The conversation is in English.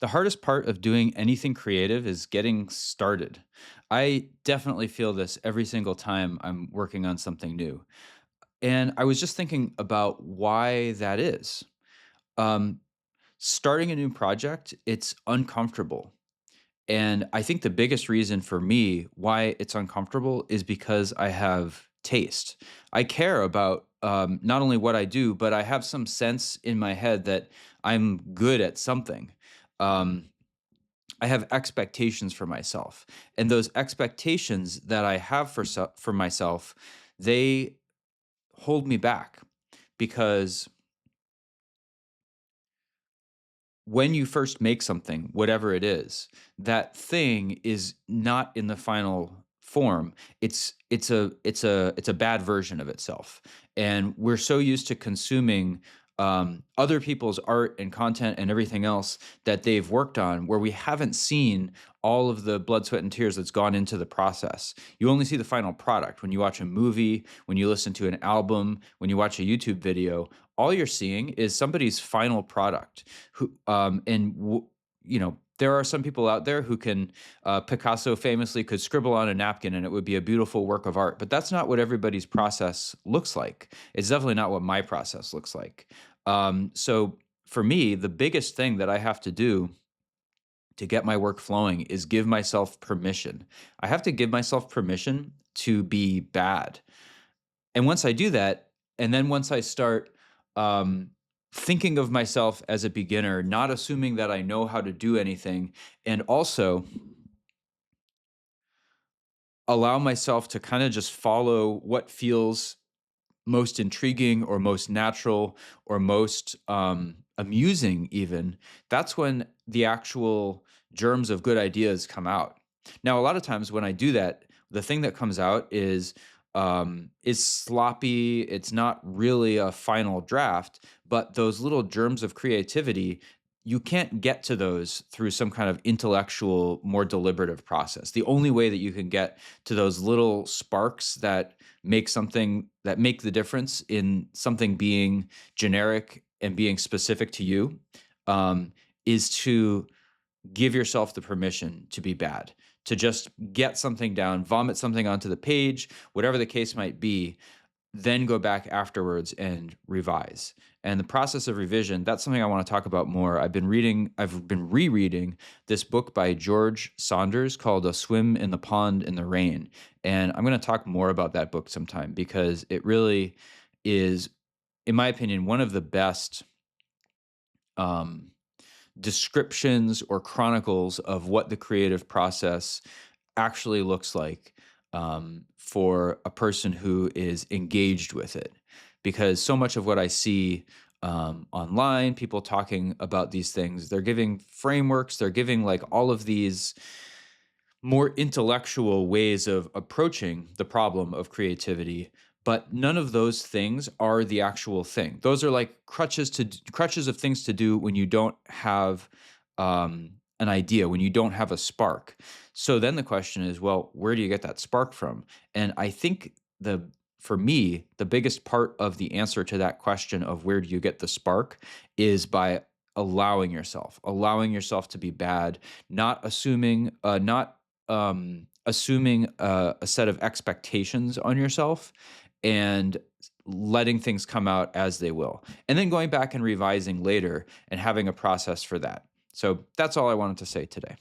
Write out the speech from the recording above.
The hardest part of doing anything creative is getting started. I definitely feel this every single time I'm working on something new. And I was just thinking about why that is. Um, Starting a new project, it's uncomfortable. And I think the biggest reason for me why it's uncomfortable is because I have taste. I care about not only what I do, but I have some sense in my head that I'm good at something. Um, I have expectations for myself, and those expectations that I have for myself, they hold me back because when you first make something, whatever it is, that thing is not in the final form. It's a bad version of itself, and we're so used to consuming other people's art and content and everything else that they've worked on, where we haven't seen all of the blood, sweat, and tears that's gone into the process. You only see the final product when you watch a movie, when you listen to an album, when you watch a YouTube video. All you're seeing is somebody's final product who there are some people out there who can Picasso famously could scribble on a napkin and it would be a beautiful work of art, but that's not what everybody's process looks like. It's definitely not what my process looks like. So for me, the biggest thing that I have to do to get my work flowing is give myself permission. I have to give myself permission to be bad. And once I do that, and then once I start um, thinking of myself as a beginner, not assuming that I know how to do anything, and also allow myself to kind of just follow what feels most intriguing or most natural or most amusing, even, that's when the actual germs of good ideas come out. Now, a lot of times when I do that, the thing that comes out is sloppy. It's not really a final draft, but those little germs of creativity, you can't get to those through some kind of intellectual, more deliberative process. The only way that you can get to those little sparks that make the difference in something being generic and being specific to you, um, is to give yourself the permission to be bad, to just get something down, vomit something onto the page, whatever the case might be, then go back afterwards and revise. And the process of revision, that's something I want to talk about more. I've been rereading this book by George Saunders called A Swim in the Pond in the Rain. And I'm going to talk more about that book sometime because it really is, in my opinion, one of the best um, descriptions or chronicles of what the creative process actually looks like for a person who is engaged with it. Because so much of what I see online, people talking about these things, they're giving frameworks, they're giving like all of these more intellectual ways of approaching the problem of creativity, but none of those things are the actual thing. Those are like crutches of things to do when you don't have an idea, when you don't have a spark. So then the question is, well, where do you get that spark from? And I think the for me, the biggest part of the answer to that question of where do you get the spark is by allowing yourself to be bad, not assuming a set of expectations on yourself and letting things come out as they will. And then going back and revising later and having a process for that. So that's all I wanted to say today.